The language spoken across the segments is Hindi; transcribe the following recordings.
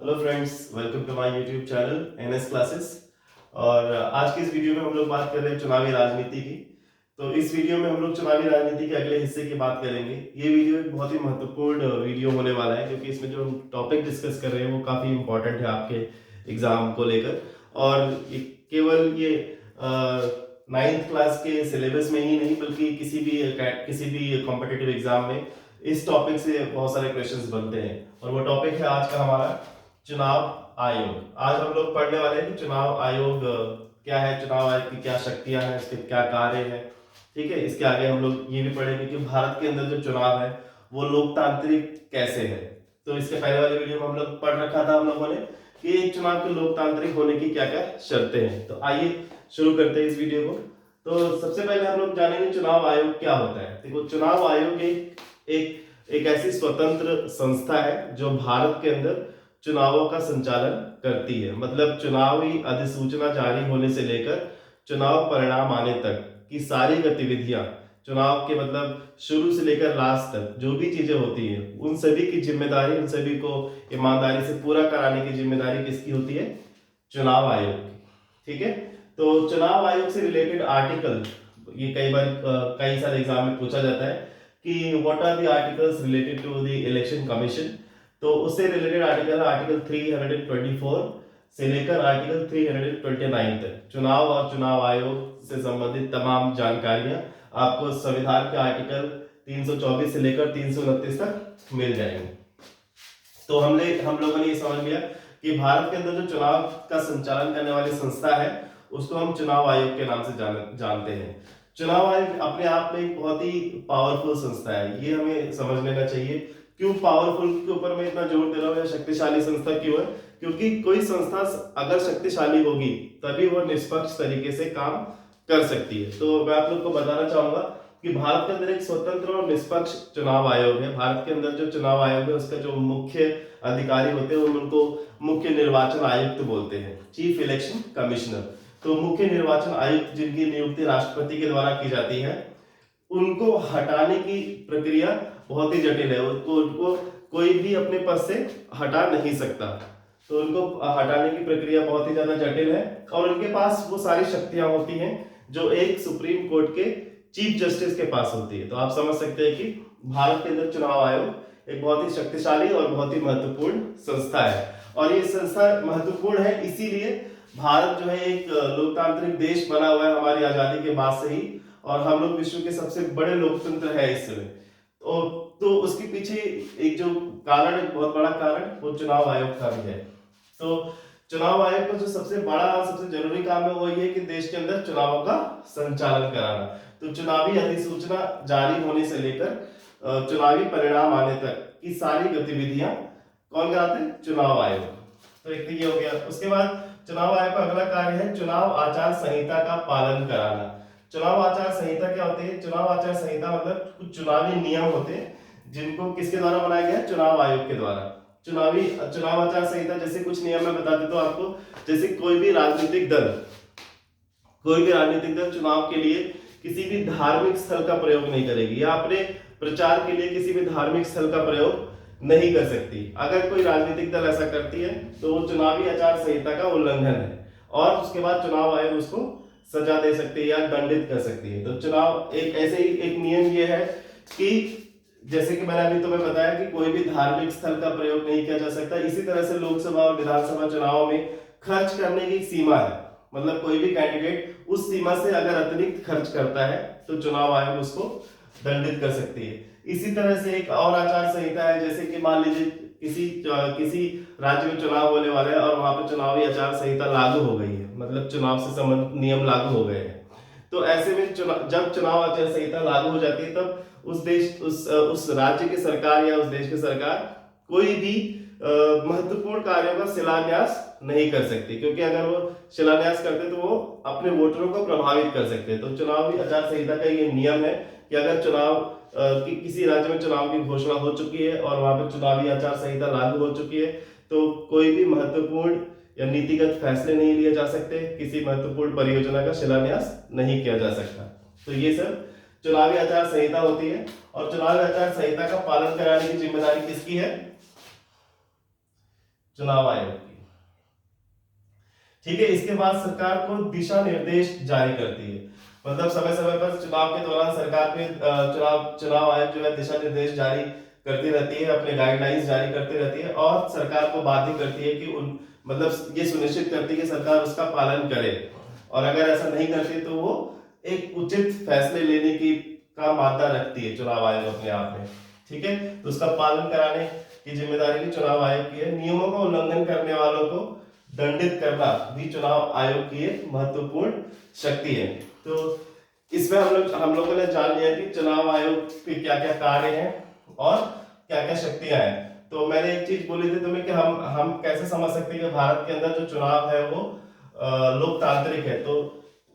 Hello friends, welcome to my YouTube channel NS classes. और आज के इस वीडियो में हम लोग बात कर रहे हैं चुनावी राजनीति की। तो इस वीडियो में हम लोग चुनावी राजनीति के अगले हिस्से की बात करेंगे। ये वीडियो एक बहुत ही महत्वपूर्ण वीडियो होने वाला है, क्योंकि इसमें जो हम टॉपिक डिस्कस कर रहे हैं वो काफ़ी इंपॉर्टेंट है आपके एग्जाम को लेकर। और केवल ये नाइन्थ क्लास के सिलेबस में ही नहीं, बल्कि किसी भी कॉम्पिटिटिव एग्जाम में इस टॉपिक से बहुत सारे क्वेश्चंस बनते हैं। और वो टॉपिक है आज का हमारा चुनाव आयोग। आज हम लोग पढ़ने वाले हैं कि चुनाव आयोग क्या है, चुनाव आयोग की क्या शक्तियां हैं, इसके क्या कार्य हैं। ठीक है, इसके आगे हम लोग ये भी पढ़ेंगे कि भारत के अंदर जो चुनाव है वो लोकतांत्रिक कैसे है। तो इसके पहले वाले वीडियो में हम लोग पढ़ रखा था हम लोगों ने कि एक चुनाव के लोकतांत्रिक होने की क्या क्या शर्तें हैं। तो आइए शुरू करते हैं इस वीडियो को। तो सबसे पहले हम लोग जानेंगे चुनाव आयोग क्या होता है। देखो, चुनाव आयोग एक एक ऐसी स्वतंत्र संस्था है जो भारत के अंदर चुनावों का संचालन करती है। मतलब चुनावी अधिसूचना जारी होने से लेकर चुनाव परिणाम आने तक की सारी गतिविधियां, चुनाव के मतलब शुरू से लेकर लास्ट तक जो भी चीजें होती है उन सभी की जिम्मेदारी, उन सभी को ईमानदारी से पूरा कराने की जिम्मेदारी किसकी होती है? चुनाव आयोग की। ठीक है, तो चुनाव आयोग से रिलेटेड आर्टिकल ये कई बार कई सारे एग्जाम में पूछा जाता है कि what are the articles related to the election commission. तो उससे रिलेटेड आर्टिकल है आर्टिकल 324 से लेकर आर्टिकल 329 तक। चुनाव और चुनाव आयोग से संबंधित तमाम जानकारियां आपको संविधान के आर्टिकल 324 से लेकर 329 तक मिल जाएंगी। तो हम लोगों ने ये समझ लिया कि भारत के अंदर जो चुनाव का संचालन करने वाली संस्था है उसको हम चुनाव आयोग के नाम से जानते हैं। चुनाव आयोग अपने आप में एक बहुत ही पावरफुल संस्था है, ये हमें समझ लेना चाहिए। क्यों पावरफुल के ऊपर मैं इतना जोर दे रहा हूँ, या शक्तिशाली संस्था क्यों है? क्योंकि कोई संस्था अगर शक्तिशाली होगी तभी वो निष्पक्ष तरीके से काम कर सकती है। तो मैं आप लोग को बताना चाहूंगा कि भारत के अंदर एक स्वतंत्र और निष्पक्ष चुनाव आयोग है। भारत के अंदर जो चुनाव आयोग है उसका जो मुख्य अधिकारी होते हैं उनको मुख्य निर्वाचन आयुक्त बोलते हैं, चीफ इलेक्शन कमिश्नर। तो मुख्य निर्वाचन आयुक्त जिनकी नियुक्ति राष्ट्रपति के द्वारा की जाती है, उनको हटाने की प्रक्रिया बहुत ही जटिल है। उनको कोई भी अपने पद से हटा नहीं सकता। तो उनको हटाने की प्रक्रिया बहुत ही ज्यादा जटिल है, और उनके पास वो सारी शक्तियां होती हैं जो एक सुप्रीम कोर्ट के चीफ जस्टिस के पास होती है। तो आप समझ सकते हैं कि भारत के अंदर चुनाव आयोग एक बहुत ही शक्तिशाली और बहुत ही महत्वपूर्ण संस्था है। और ये संस्था महत्वपूर्ण है इसीलिए भारत जो है एक लोकतांत्रिक देश बना हुआ है हमारी आजादी के बाद से ही, और हम लोग विश्व के सबसे बड़े लोकतंत्र है इस समय। तो उसके पीछे एक जो कारण, एक बहुत बड़ा कारण वो चुनाव आयोग का भी है। तो चुनाव आयोग का जो सबसे बड़ा और सबसे जरूरी काम है वो ये कि देश के अंदर चुनावों का संचालन कराना। तो चुनावी अधिसूचना जारी होने से लेकर चुनावी परिणाम आने तक की सारी गतिविधियां कौन कराते हैं? चुनाव आयोग। तो एक तो ये हो गया। उसके बाद चुनाव आयोग का अगला कार्य है चुनाव आचार संहिता का पालन कराना। चुनाव आचार संहिता क्या होती है? चुनाव आचार संहिता मतलब कुछ चुनावी नियम होते हैं जिनको किसके द्वारा बनाया गया है? चुनाव आयोग के द्वारा। चुनाव आचार संहिता जैसे कुछ नियम मैं बता देता हूं आपको। जैसे कोई भी राजनीतिक दल चुनाव के लिए किसी भी धार्मिक स्थल का प्रयोग नहीं करेगी, या अपने प्रचार के लिए किसी भी धार्मिक स्थल का प्रयोग नहीं कर सकती। अगर कोई राजनीतिक दल ऐसा करती है तो वो चुनावी आचार संहिता का उल्लंघन है, और उसके बाद चुनाव आयोग उसको सजा दे सकती है या दंडित कर सकती है। तो चुनाव एक ऐसे ही एक नियम ये है कि जैसे कि मैंने अभी तुम्हें बताया कि कोई भी धार्मिक स्थल का प्रयोग नहीं किया जा सकता। इसी तरह से लोकसभा और विधानसभा चुनाव में खर्च करने की सीमा है। मतलब कोई भी कैंडिडेट उस सीमा से अगर अतिरिक्त खर्च करता है तो चुनाव आयोग उसको दंडित कर सकती है। इसी तरह से एक और आचार संहिता है, जैसे कि मान लीजिए किसी राज्य में चुनाव होने वाला है और वहां पे चुनावी आचार संहिता लागू हो गई है, मतलब चुनाव से संबंधित नियम लागू हो गए हैं। तो ऐसे में जब चुनाव आचार संहिता लागू हो जाती है तब उस राज्य की सरकार या उस देश की सरकार कोई भी महत्वपूर्ण कार्यों का शिलान्यास नहीं कर सकती, क्योंकि अगर वो शिलान्यास करते तो वो अपने वोटरों को प्रभावित कर सकते। तो चुनावी आचार संहिता का ये नियम है कि अगर किसी राज्य में चुनाव की घोषणा हो चुकी है और वहां पर चुनावी आचार संहिता लागू हो चुकी है तो कोई भी महत्वपूर्ण या नीतिगत फैसले नहीं लिए जा सकते, किसी महत्वपूर्ण परियोजना का शिलान्यास नहीं किया जा सकता। तो ये सब चुनावी आचार संहिता होती है। और चुनावी आचार संहिता का पालन कराने की जिम्मेदारी किसकी है? चुनाव आयोग की। ठीक है, इसके बाद सरकार को दिशा निर्देश जारी करती है। मतलब समय समय पर चुनाव के दौरान सरकार पे चुनाव चुनाव आयोग जो है दिशा निर्देश जारी करती रहती है, अपने गाइडलाइंस जारी करती रहती है और सरकार को बाध्य करती है कि उन मतलब ये सुनिश्चित करती है कि सरकार उसका पालन करे, और अगर ऐसा नहीं करती तो वो एक उचित फैसले लेने की का मादा रखती है चुनाव आयोग अपने आप में। ठीक है, तो उसका पालन कराने की जिम्मेदारी भी चुनाव आयोग की है। नियमों का उल्लंघन करने वालों को दंडित करना भी चुनाव आयोग की एक महत्वपूर्ण शक्ति है। तो इसमें हम लोगों ने जान लिया कि चुनाव आयोग के क्या क्या कार्य हैं और क्या क्या शक्तियां हैं। तो मैंने एक चीज बोली थी तुम्हें कि हम कैसे समझ सकते हैं कि भारत के अंदर जो चुनाव है वो लोकतांत्रिक है। तो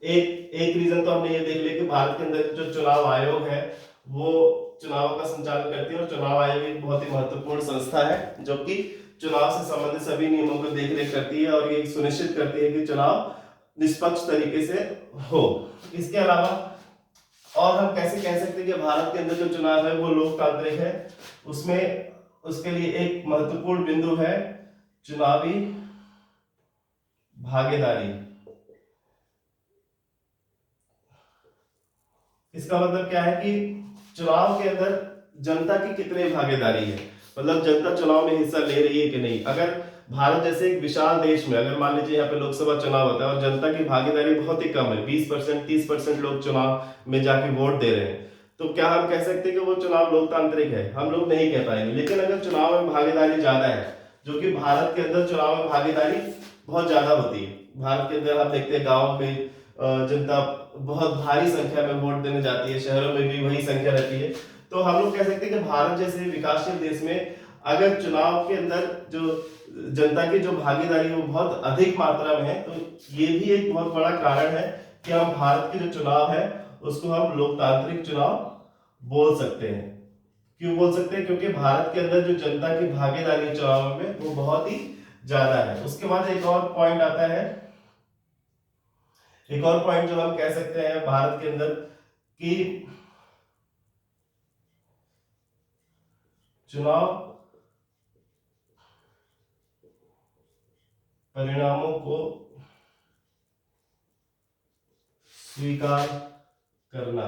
एक एक रीजन तो हमने ये देख लिया कि भारत के अंदर जो चुनाव आयोग है वो चुनाव का संचालन करती है, और चुनाव आयोग एक बहुत ही महत्वपूर्ण संस्था है जो कि चुनाव से संबंधित सभी नियमों को देखरेख करती है और ये सुनिश्चित करती है कि चुनाव निष्पक्ष तरीके से हो। इसके अलावा और हम कैसे कह सकते हैं कि भारत के अंदर जो चुनाव है वो लोकतांत्रिक है, उसमें उसके लिए एक महत्वपूर्ण बिंदु है चुनावी भागीदारी। इसका मतलब क्या है कि चुनाव के अंदर जनता की कितनी भागीदारी है, मतलब जनता चुनाव में हिस्सा ले रही है कि नहीं। अगर भारत जैसे एक विशाल देश में अगर मान लीजिए यहाँ पे लोकसभा चुनाव होता है और जनता की भागीदारी बहुत ही कम है, 20% 30% लोग चुनाव में जाके वोट दे रहे हैं, तो क्या हम कह सकते हैं कि वो चुनाव लोकतांत्रिक है? हम लोग नहीं कह पाएंगे। लेकिन अगर चुनाव में भागीदारी ज्यादा है, जो कि भारत के अंदर चुनाव में भागीदारी बहुत ज्यादा होती है, भारत के अंदर आप देखते हैं गाँव में जनता बहुत भारी संख्या में वोट देने जाती है, शहरों में भी वही संख्या रहती है, तो हम लोग कह सकते हैं कि भारत जैसे विकासशील देश में अगर चुनाव के अंदर जो जनता की जो भागीदारी है वो बहुत अधिक मात्रा में है, तो ये भी एक बहुत बड़ा कारण है कि हम भारत के जो चुनाव है उसको हम लोकतांत्रिक चुनाव बोल सकते हैं। क्यों बोल सकते हैं? क्योंकि भारत के अंदर जो जनता की भागीदारी चुनाव में वो बहुत ही ज्यादा है। उसके बाद एक और पॉइंट आता है, एक और पॉइंट जो हम कह सकते हैं भारत के अंदर कि चुनाव परिणामों को स्वीकार करना।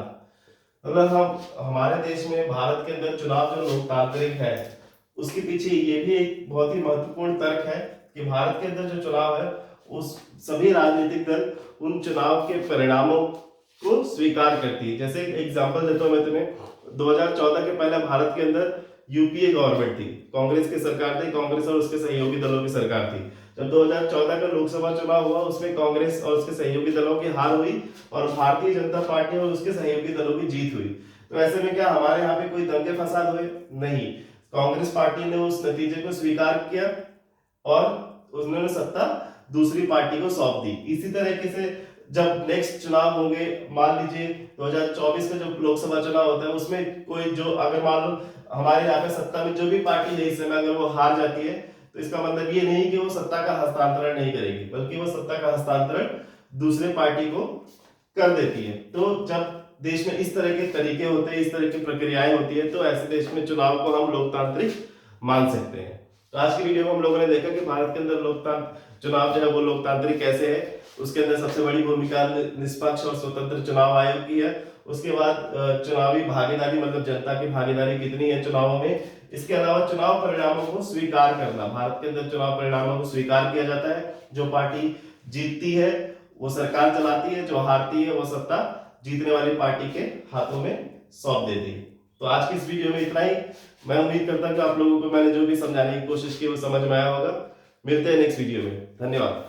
मतलब हम हमारे देश में भारत के अंदर चुनाव जो लोकतांत्रिक है उसके पीछे ये भी एक बहुत ही महत्वपूर्ण तर्क है कि भारत के अंदर जो चुनाव है उस सभी राजनीतिक दल उन चुनाव के परिणामों को स्वीकार करती है। जैसे एग्जांपल देता हूं मैं तुम्हें, 2014 के पहले भारत के अंदर यूपीए गवर्नमेंट थी, कांग्रेस की सरकार थी, कांग्रेस और उसके सहयोगी दलों की सरकार थी। जब 2014 का लोकसभा चुनाव हुआ उसमें कांग्रेस और उसके सहयोगी दलों की हार हुई और भारतीय जनता पार्टी और उसके सहयोगी दलों की जीत हुई। तो ऐसे में क्या हमारे यहाँ पे कोई दंगे फसाद हुए? नहीं, कांग्रेस पार्टी ने उस नतीजे को स्वीकार किया और उन्होंने सत्ता दूसरी पार्टी को सौंप दी। इसी तरीके से जब नेक्स्ट चुनाव होंगे, मान लीजिए 2024 का जो लोकसभा चुनाव होता है उसमें कोई जो अगर मान लो हमारे यहाँ पे सत्ता में जो भी पार्टी है इस समय अगर वो हार जाती है, तो इसका मतलब ये नहीं कि वो सत्ता का हस्तांतरण नहीं करेगी, बल्कि वो सत्ता का हस्तांतरण दूसरे पार्टी को कर देती है। तो जब देश में इस तरह के तरीके होते हैं, इस तरह की प्रक्रियाएं होती है, तो ऐसे देश में चुनाव को हम लोकतांत्रिक मान सकते हैं। तो आज की वीडियो में हम लोगों ने देखा कि भारत के अंदर चुनाव जो है वो लोकतांत्रिक कैसे है। उसके अंदर सबसे बड़ी भूमिका निष्पक्ष और स्वतंत्र चुनाव आयोग की है। उसके बाद चुनावी भागीदारी मतलब जनता की भागीदारी कितनी है चुनावों में। इसके अलावा चुनाव परिणामों को स्वीकार करना, भारत के अंदर चुनाव परिणामों को स्वीकार किया जाता है। जो पार्टी जीतती है वो सरकार चलाती है, जो हारती है वो सत्ता जीतने वाली पार्टी के हाथों में सौंप देती है। तो आज की इस वीडियो में इतना ही। मैं उम्मीद करता हूं कि आप लोगों को मैंने जो भी समझाने की कोशिश की वो समझ में आया होगा। मिलते हैं नेक्स्ट वीडियो में। धन्यवाद।